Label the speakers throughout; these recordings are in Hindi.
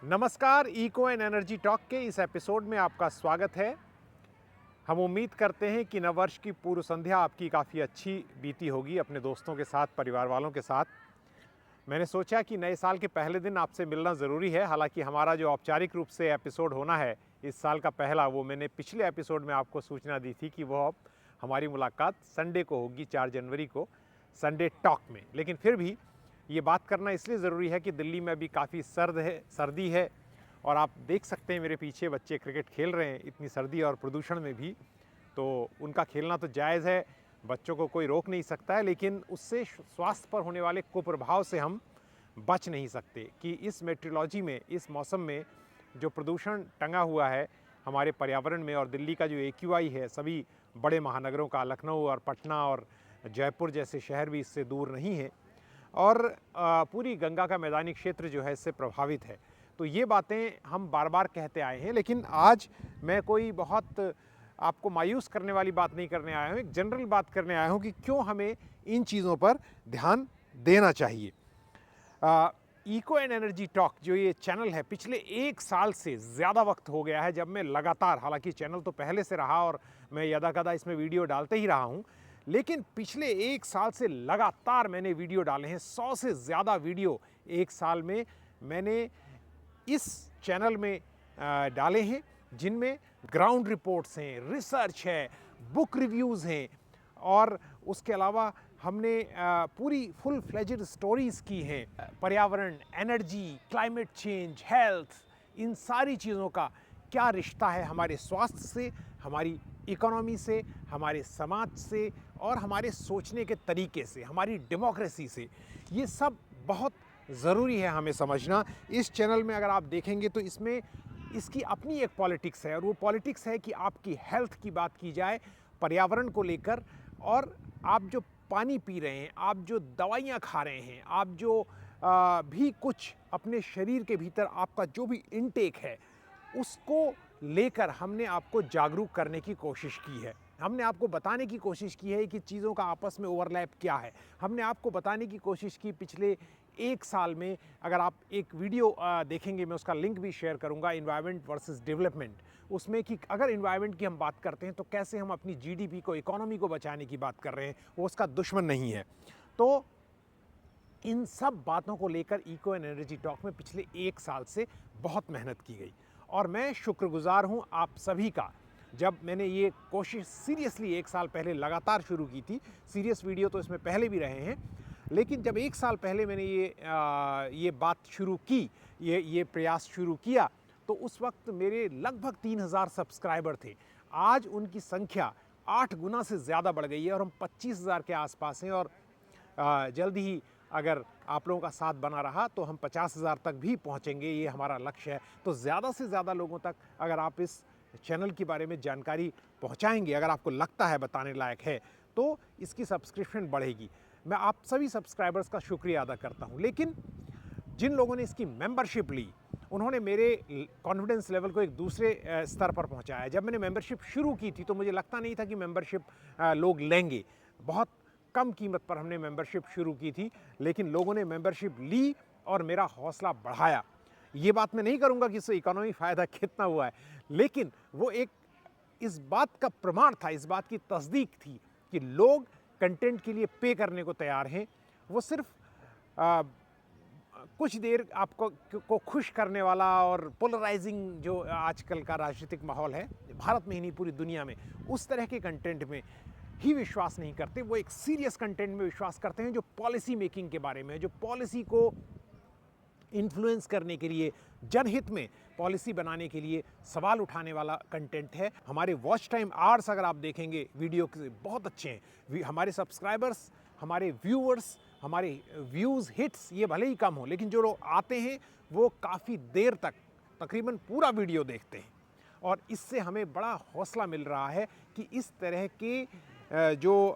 Speaker 1: नमस्कार, इको एंड एनर्जी टॉक के इस एपिसोड में आपका स्वागत है। हम उम्मीद करते हैं कि नववर्ष की पूर्व संध्या आपकी काफ़ी अच्छी बीती होगी अपने दोस्तों के साथ, परिवार वालों के साथ। मैंने सोचा कि नए साल के पहले दिन आपसे मिलना ज़रूरी है। हालांकि हमारा जो औपचारिक रूप से एपिसोड होना है इस साल का पहला, वो मैंने पिछले एपिसोड में आपको सूचना दी थी कि वो अब हमारी मुलाकात संडे को होगी, 4 जनवरी को, संडे टॉक में। लेकिन फिर भी ये बात करना इसलिए ज़रूरी है कि दिल्ली में अभी काफ़ी सर्दी है और आप देख सकते हैं मेरे पीछे बच्चे क्रिकेट खेल रहे हैं इतनी सर्दी और प्रदूषण में भी। तो उनका खेलना तो जायज़ है, बच्चों को कोई रोक नहीं सकता है, लेकिन उससे स्वास्थ्य पर होने वाले कुप्रभाव से हम बच नहीं सकते कि इस मेट्रोलॉजी में, इस मौसम में जो प्रदूषण टंगा हुआ है हमारे पर्यावरण में, और दिल्ली का जो AQI है सभी बड़े महानगरों का, लखनऊ और पटना और जयपुर जैसे शहर भी इससे दूर नहीं है, और पूरी गंगा का मैदानी क्षेत्र जो है इससे प्रभावित है। तो ये बातें हम बार बार कहते आए हैं, लेकिन आज मैं कोई बहुत आपको मायूस करने वाली बात नहीं करने आया हूँ। एक जनरल बात करने आया हूँ कि क्यों हमें इन चीज़ों पर ध्यान देना चाहिए। इको एंड एनर्जी टॉक जो ये चैनल है, पिछले 1 साल से ज़्यादा वक्त हो गया है जब मैं लगातार, हालांकि चैनल तो पहले से रहा और मैं यदा-कदा इसमें वीडियो डालते ही रहा हूँ, लेकिन पिछले 1 साल से लगातार मैंने वीडियो डाले हैं। 100 से ज़्यादा वीडियो 1 साल में मैंने इस चैनल में डाले हैं, जिनमें ग्राउंड रिपोर्ट्स हैं, रिसर्च है, बुक रिव्यूज़ हैं, और उसके अलावा हमने पूरी फुल फ्लेजेड स्टोरीज़ की हैं। पर्यावरण, एनर्जी, क्लाइमेट चेंज, हेल्थ, इन सारी चीज़ों का क्या रिश्ता है हमारे स्वास्थ्य से, हमारी इकोनॉमी से, हमारे समाज से और हमारे सोचने के तरीके से, हमारी डेमोक्रेसी से, ये सब बहुत ज़रूरी है हमें समझना। इस चैनल में अगर आप देखेंगे तो इसमें इसकी अपनी एक पॉलिटिक्स है, और वो पॉलिटिक्स है कि आपकी हेल्थ की बात की जाए पर्यावरण को लेकर, और आप जो पानी पी रहे हैं, आप जो दवाइयाँ खा रहे हैं, आप जो भी कुछ अपने शरीर के भीतर आपका जो भी इनटेक है, उसको लेकर हमने आपको जागरूक करने की कोशिश की है। हमने आपको बताने की कोशिश की है कि चीज़ों का आपस में ओवरलैप क्या है। हमने आपको बताने की कोशिश की पिछले 1 साल में, अगर आप एक वीडियो देखेंगे, मैं उसका लिंक भी शेयर करूंगा, एनवायरनमेंट वर्सेस डेवलपमेंट, उसमें कि अगर एनवायरनमेंट की हम बात करते हैं तो कैसे हम अपनी GDP को, इकोनॉमी को बचाने की बात कर रहे हैं, वो उसका दुश्मन नहीं है। तो इन सब बातों को लेकर इको एंड एनर्जी टॉक में पिछले 1 साल से बहुत मेहनत की गई, और मैं शुक्रगुजार हूं आप सभी का। जब मैंने ये कोशिश सीरियसली 1 साल पहले लगातार शुरू की थी, सीरियस वीडियो तो इसमें पहले भी रहे हैं, लेकिन जब 1 साल पहले मैंने ये बात शुरू की, ये प्रयास शुरू किया, तो उस वक्त मेरे लगभग 3000 सब्सक्राइबर थे। आज उनकी संख्या 8 गुना से ज़्यादा बढ़ गई है और हम 25,000 के आसपास हैं, और जल्द ही अगर आप लोगों का साथ बना रहा तो हम 50,000 तक भी पहुंचेंगे, ये हमारा लक्ष्य है। तो ज़्यादा से ज़्यादा लोगों तक अगर आप इस चैनल के बारे में जानकारी पहुंचाएंगे, अगर आपको लगता है बताने लायक है, तो इसकी सब्सक्रिप्शन बढ़ेगी। मैं आप सभी सब्सक्राइबर्स का शुक्रिया अदा करता हूं। लेकिन जिन लोगों ने इसकी मेंबरशिप ली, उन्होंने मेरे कॉन्फिडेंस लेवल को एक दूसरे स्तर पर पहुंचाया। जब मैंने मेंबरशिप शुरू की थी तो मुझे लगता नहीं था कि मेंबरशिप लोग लेंगे। बहुत कम कीमत पर हमने मेंबरशिप शुरू की थी, लेकिन लोगों ने मेंबरशिप ली और मेरा हौसला बढ़ाया। ये बात मैं नहीं करूंगा कि इससे इकोनॉमी फ़ायदा कितना हुआ है, लेकिन वो एक इस बात का प्रमाण था, इस बात की तस्दीक थी कि लोग कंटेंट के लिए पे करने को तैयार हैं। वो सिर्फ कुछ देर आपको खुश करने वाला और पोलराइजिंग जो आजकल का राजनीतिक माहौल है भारत में ही नहीं पूरी दुनिया में, उस तरह के कंटेंट में ही विश्वास नहीं करते। वो एक सीरियस कंटेंट में विश्वास करते हैं जो पॉलिसी मेकिंग के बारे में, जो पॉलिसी को इन्फ्लुएंस करने के लिए, जनहित में पॉलिसी बनाने के लिए सवाल उठाने वाला कंटेंट है। हमारे वॉच टाइम आवर्स अगर आप देखेंगे वीडियो के, बहुत अच्छे हैं। हमारे सब्सक्राइबर्स, हमारे व्यूअर्स, हमारे व्यूज़, हिट्स ये भले ही कम हो, लेकिन जो लोग आते हैं वो काफ़ी देर तक, तकरीबन पूरा वीडियो देखते हैं, और इससे हमें बड़ा हौसला मिल रहा है कि इस तरह के जो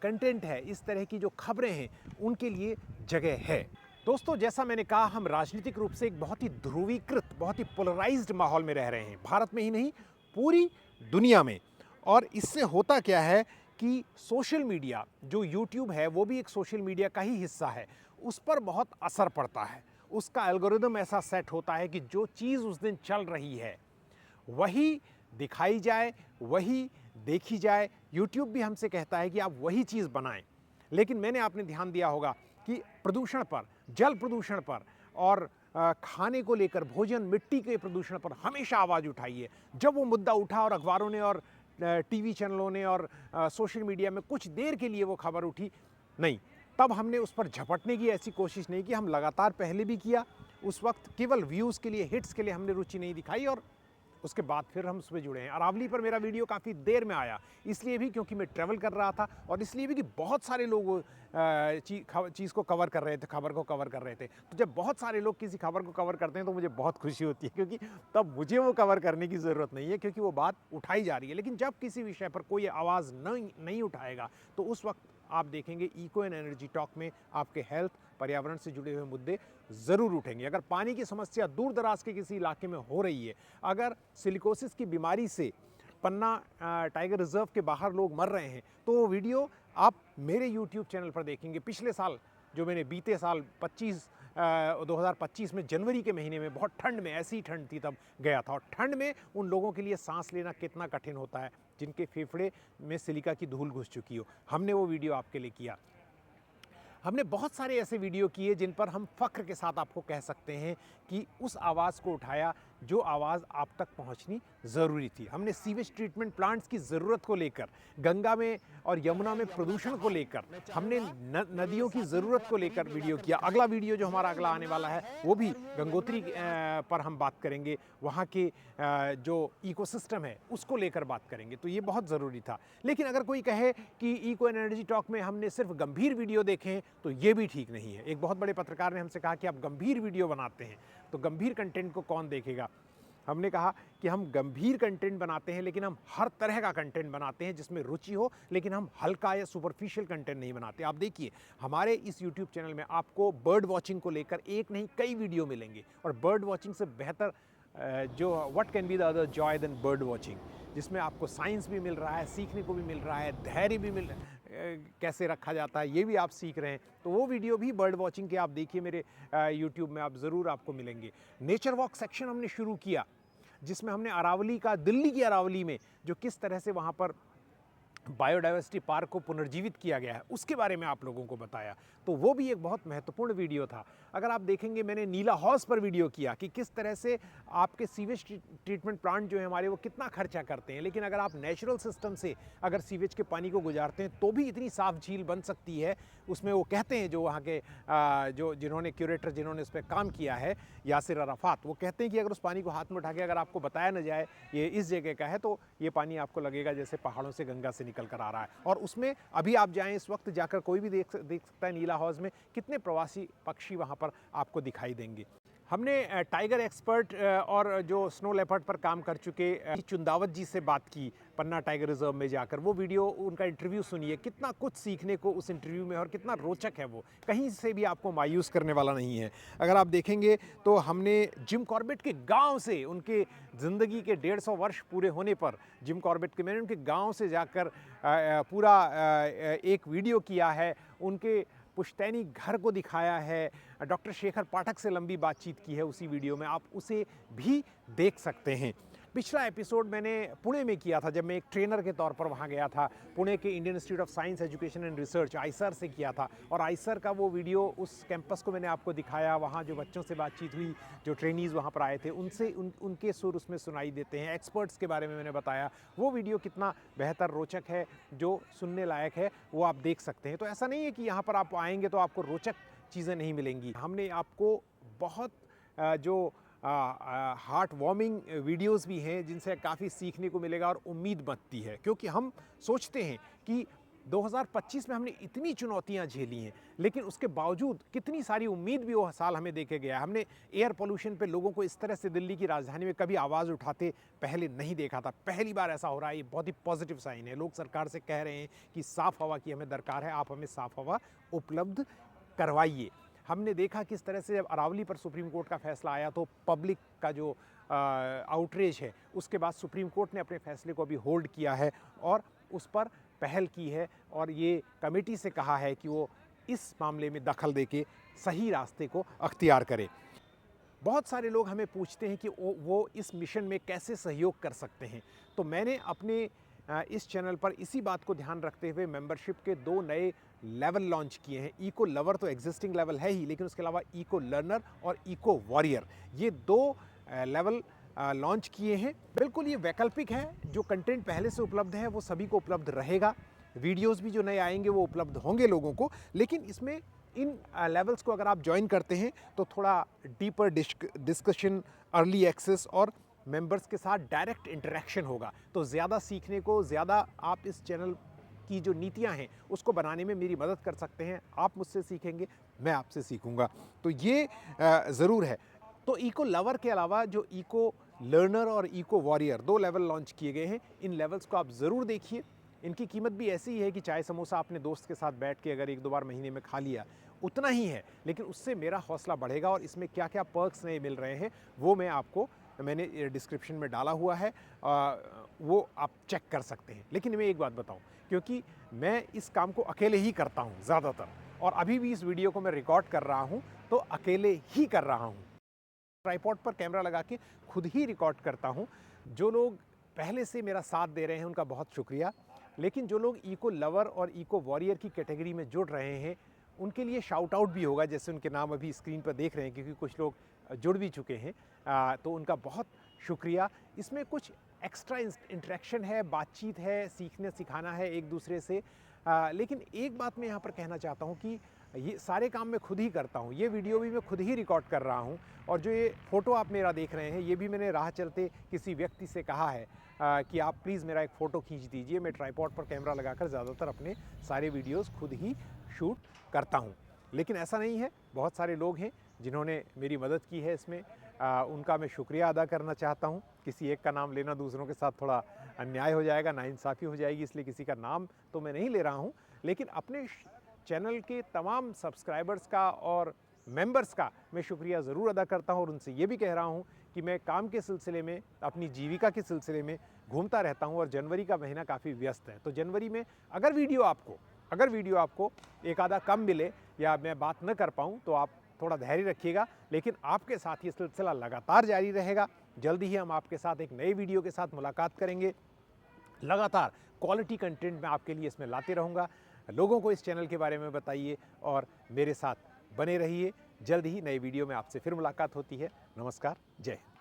Speaker 1: कंटेंट है, इस तरह की जो खबरें हैं, उनके लिए जगह है। दोस्तों, जैसा मैंने कहा, हम राजनीतिक रूप से एक बहुत ही ध्रुवीकृत, बहुत ही पोलराइज्ड माहौल में रह रहे हैं, भारत में ही नहीं पूरी दुनिया में। और इससे होता क्या है कि सोशल मीडिया, जो यूट्यूब है वो भी एक सोशल मीडिया का ही हिस्सा है, उस पर बहुत असर पड़ता है। उसका एल्गोरिदम ऐसा सेट होता है कि जो चीज़ उस दिन चल रही है वही दिखाई जाए, वही देखी जाए। यूट्यूब भी हमसे कहता है कि आप वही चीज़ बनाएं। लेकिन मैंने आपने ध्यान दिया होगा कि प्रदूषण पर, जल प्रदूषण पर और खाने को लेकर, भोजन, मिट्टी के प्रदूषण पर हमेशा आवाज़ उठाई है। जब वो मुद्दा उठा और अखबारों ने और टीवी चैनलों ने और सोशल मीडिया में कुछ देर के लिए वो खबर उठी, नहीं, तब हमने उस पर झपटने की ऐसी कोशिश नहीं की। हम लगातार पहले भी किया, उस वक्त केवल व्यूज़ के लिए, हिट्स के लिए हमने रुचि नहीं दिखाई और उसके बाद फिर हम उसमें जुड़े हैं। अरावली पर मेरा वीडियो काफ़ी देर में आया, इसलिए भी क्योंकि मैं ट्रैवल कर रहा था और इसलिए भी कि बहुत सारे लोग चीज़ को कवर कर रहे थे, खबर को कवर कर रहे थे। तो जब बहुत सारे लोग किसी खबर को कवर करते हैं तो मुझे बहुत खुशी होती है, क्योंकि तब मुझे वो कवर करने की ज़रूरत नहीं है, क्योंकि वो बात उठाई जा रही है। लेकिन जब किसी विषय पर कोई आवाज़ नहीं उठाएगा तो उस वक्त आप देखेंगे इको एंड एनर्जी टॉक में आपके हेल्थ, पर्यावरण से जुड़े हुए मुद्दे ज़रूर उठेंगे। अगर पानी की समस्या दूर दराज के किसी इलाके में हो रही है, अगर सिलिकोसिस की बीमारी से पन्ना टाइगर रिजर्व के बाहर लोग मर रहे हैं, तो वो वीडियो आप मेरे यूट्यूब चैनल पर देखेंगे। पिछले साल जो मैंने बीते साल 2025 में जनवरी के महीने में बहुत ठंड में, ऐसी ठंड थी तब गया था, और ठंड में उन लोगों के लिए सांस लेना कितना कठिन होता है जिनके फेफड़े में सिलिका की धूल घुस चुकी हो। हमने वो वीडियो आपके लिए किया। हमने बहुत सारे ऐसे वीडियो किए जिन पर हम फ़ख्र के साथ आपको कह सकते हैं कि उस आवाज़ को उठाया जो आवाज़ आप तक पहुंचनी ज़रूरी थी। हमने सीवेज ट्रीटमेंट प्लांट्स की ज़रूरत को लेकर, गंगा में और यमुना में प्रदूषण को लेकर, हमने नदियों की ज़रूरत को लेकर वीडियो किया। अगला वीडियो जो हमारा अगला आने वाला है वो भी गंगोत्री पर हम बात करेंगे, वहाँ के जो इकोसिस्टम है उसको लेकर बात करेंगे। तो ये बहुत ज़रूरी था। लेकिन अगर कोई कहे कि इको एनर्जी टॉक में हमने सिर्फ गंभीर वीडियो देखें तो ये भी ठीक नहीं है। एक बहुत बड़े पत्रकार ने हमसे कहा कि आप गंभीर वीडियो बनाते हैं, तो गंभीर कंटेंट को कौन देखेगा। हमने कहा कि हम गंभीर कंटेंट बनाते हैं, लेकिन हम हर तरह का कंटेंट बनाते हैं जिसमें रुचि हो, लेकिन हम हल्का या सुपरफिशियल कंटेंट नहीं बनाते। आप देखिए हमारे इस यूट्यूब चैनल में आपको बर्ड वॉचिंग को लेकर एक नहीं कई वीडियो मिलेंगे, और बर्ड वॉचिंग से बेहतर जो what can be the other joy than bird watching, जिसमें आपको साइंस भी मिल रहा है, सीखने को भी मिल रहा है, धैर्य भी मिल कैसे रखा जाता है ये भी आप सीख रहे हैं। तो वो वीडियो भी बर्ड वॉचिंग के आप देखिए मेरे यूट्यूब में, आप ज़रूर आपको मिलेंगे। नेचर वॉक सेक्शन हमने शुरू किया, जिसमें हमने अरावली का, दिल्ली की अरावली में जो किस तरह से वहाँ पर बायोडाइवर्सिटी पार्क को पुनर्जीवित किया गया है उसके बारे में आप लोगों को बताया। तो वो भी एक बहुत महत्वपूर्ण वीडियो था। अगर आप देखेंगे मैंने नीला हौज पर वीडियो किया कि किस तरह से आपके सीवेज ट्रीटमेंट प्लांट जो है हमारे वो कितना खर्चा करते हैं, लेकिन अगर आप नेचुरल सिस्टम से अगर सीवेज के पानी को गुजारते हैं तो भी इतनी साफ झील बन सकती है। उसमें वो कहते हैं जो वहाँ के जो जिन्होंने क्यूरेटर जिन्होंने उस पर काम किया है, यासिर अराफात, वो कहते हैं कि अगर उस पानी को हाथ में उठा के अगर आपको बताया न जाए ये इस जगह का है तो ये पानी आपको लगेगा जैसे पहाड़ों से गंगा से निकल कर आ रहा है। और उसमें अभी आप जाएं इस वक्त जाकर कोई भी देख सकता है नीला हौज में कितने प्रवासी पक्षी वहाँ पर आपको दिखाई देंगे। हमने टाइगर एक्सपर्ट और जो स्नो लेपर्ड पर काम कर चुके चुंदावत जी से बात की पन्ना टाइगर रिजर्व में जाकर। वो वीडियो, उनका इंटरव्यू सुनिए, कितना कुछ सीखने को उस इंटरव्यू में और कितना रोचक है, वो कहीं से भी आपको मायूस करने वाला नहीं है। अगर आप देखेंगे तो हमने जिम कॉर्बेट के गांव से, उनके ज़िंदगी के 150 वर्ष पूरे होने पर जिम कॉर्बेट के, मैंने उनके गांव से जाकर पूरा एक वीडियो किया है, उनके पुश्तैनी घर को दिखाया है, डॉक्टर शेखर पाठक से लंबी बातचीत की है उसी वीडियो में, आप उसे भी देख सकते हैं। पिछला एपिसोड मैंने पुणे में किया था, जब मैं एक ट्रेनर के तौर पर वहाँ गया था। पुणे के Indian institute of science education and research Eicher से किया था, और आईसर का वो वीडियो, उस कैंपस को मैंने आपको दिखाया। वहाँ जो बच्चों से बातचीत हुई, जो ट्रेनीज़ वहाँ पर आए थे, उनसे उनके सुर उसमें सुनाई देते हैं। एक्सपर्ट्स के बारे में मैंने बताया, वो वीडियो कितना बेहतर, रोचक है, जो सुनने लायक है, वो आप देख सकते हैं। तो ऐसा नहीं है कि यहाँ पर आप आएँगे तो आपको रोचक चीज़ें नहीं मिलेंगी। हमने आपको बहुत जो हार्ट वार्मिंग वीडियोस भी हैं जिनसे काफ़ी सीखने को मिलेगा और उम्मीद बनती है, क्योंकि हम सोचते हैं कि 2025 में हमने इतनी चुनौतियां झेली हैं, लेकिन उसके बावजूद कितनी सारी उम्मीद भी वो साल हमें देके गया। हमने एयर पोल्यूशन पे लोगों को इस तरह से दिल्ली की राजधानी में कभी आवाज़ उठाते पहले नहीं देखा था, पहली बार ऐसा हो रहा है। ये बहुत ही पॉजिटिव साइन है। लोग सरकार से कह रहे हैं कि साफ़ हवा की हमें दरकार है, आप हमें साफ़ हवा उपलब्ध करवाइए। हमने देखा किस तरह से जब अरावली पर सुप्रीम कोर्ट का फैसला आया तो पब्लिक का जो आउटरीच है, उसके बाद सुप्रीम कोर्ट ने अपने फैसले को अभी होल्ड किया है और उस पर पहल की है, और ये कमेटी से कहा है कि वो इस मामले में दखल देके सही रास्ते को अख्तियार करें। बहुत सारे लोग हमें पूछते हैं कि वो इस मिशन में कैसे सहयोग कर सकते हैं। तो मैंने अपने इस चैनल पर इसी बात को ध्यान रखते हुए मेंबरशिप के 2 नए लेवल लॉन्च किए हैं। इको लवर तो एग्जिस्टिंग लेवल है ही, लेकिन उसके अलावा इको लर्नर और इको वॉरियर, ये 2 लेवल लॉन्च किए हैं। बिल्कुल ये वैकल्पिक है, जो कंटेंट पहले से उपलब्ध है वो सभी को उपलब्ध रहेगा। वीडियोस भी जो नए आएंगे वो उपलब्ध होंगे लोगों को, लेकिन इसमें इन लेवल्स को अगर आप ज्वाइन करते हैं तो थोड़ा डीपर डिस्कशन, अर्ली एक्सेस और मेंबर्स के साथ डायरेक्ट इंटरेक्शन होगा। तो ज़्यादा सीखने को, ज़्यादा आप इस चैनल की जो नीतियां हैं उसको बनाने में मेरी मदद कर सकते हैं। आप मुझसे सीखेंगे, मैं आपसे सीखूंगा, तो ये ज़रूर है। तो इको लवर के अलावा जो इको लर्नर और इको वॉरियर 2 लेवल लॉन्च किए गए हैं, इन लेवल्स को आप ज़रूर देखिए। इनकी कीमत भी ऐसी ही है कि चाय समोसा अपने दोस्त के साथ बैठ के अगर 1-2 बार महीने में खा लिया, उतना ही है, लेकिन उससे मेरा हौसला बढ़ेगा। और इसमें क्या क्या पर्क्स नए मिल रहे हैं वो मैंने डिस्क्रिप्शन में डाला हुआ है, वो आप चेक कर सकते हैं। लेकिन मैं एक बात बताऊं, क्योंकि मैं इस काम को अकेले ही करता हूं ज़्यादातर, और अभी भी इस वीडियो को मैं रिकॉर्ड कर रहा हूं तो अकेले ही कर रहा हूं। ट्राइपॉड पर कैमरा लगा के खुद ही रिकॉर्ड करता हूं। जो लोग पहले से मेरा साथ दे रहे हैं उनका बहुत शुक्रिया, लेकिन जो लोग इको लवर और इको वॉरियर की कैटेगरी में जुड़ रहे हैं उनके लिए शाउट आउट भी होगा, जैसे उनके नाम अभी स्क्रीन पर देख रहे हैं, क्योंकि कुछ लोग जुड़ भी चुके हैं। तो उनका बहुत शुक्रिया। इसमें कुछ एक्स्ट्रा इंटरेक्शन है, बातचीत है, सीखने सिखाना है एक दूसरे से। लेकिन एक बात मैं यहाँ पर कहना चाहता हूँ कि ये सारे काम मैं खुद ही करता हूँ। ये वीडियो भी मैं खुद ही रिकॉर्ड कर रहा हूँ, और जो ये फ़ोटो आप मेरा देख रहे हैं ये भी मैंने राह चलते किसी व्यक्ति से कहा है कि आप प्लीज़ मेरा एक फ़ोटो खींच दीजिए। मैं ट्राइपॉड पर कैमरा लगाकर ज़्यादातर अपने सारे वीडियोज़ खुद ही शूट करता हूँ। लेकिन ऐसा नहीं है, बहुत सारे लोग हैं जिन्होंने मेरी मदद की है इसमें। उनका मैं शुक्रिया अदा करना चाहता हूँ। किसी एक का नाम लेना दूसरों के साथ थोड़ा अन्याय हो जाएगा, नाइंसाफ़ी हो जाएगी, इसलिए किसी का नाम तो मैं नहीं ले रहा हूँ। लेकिन अपने चैनल के तमाम सब्सक्राइबर्स का और मेंबर्स का मैं शुक्रिया ज़रूर अदा करता हूँ, और उनसे ये भी कह रहा हूँ कि मैं काम के सिलसिले में, अपनी जीविका के सिलसिले में घूमता रहता हूँ, और जनवरी का महीना काफ़ी व्यस्त है। तो जनवरी में अगर वीडियो आपको एक आधा कम मिले या मैं बात न कर पाऊँ तो आप थोड़ा धैर्य रखिएगा, लेकिन आपके साथ ये सिलसिला लगातार जारी रहेगा। जल्दी ही हम आपके साथ एक नए वीडियो के साथ मुलाकात करेंगे। लगातार क्वालिटी कंटेंट मैं आपके लिए इसमें लाते रहूँगा। लोगों को इस चैनल के बारे में बताइए और मेरे साथ बने रहिए। जल्द ही नए वीडियो में आपसे फिर मुलाकात होती है। नमस्कार, जय हिंद।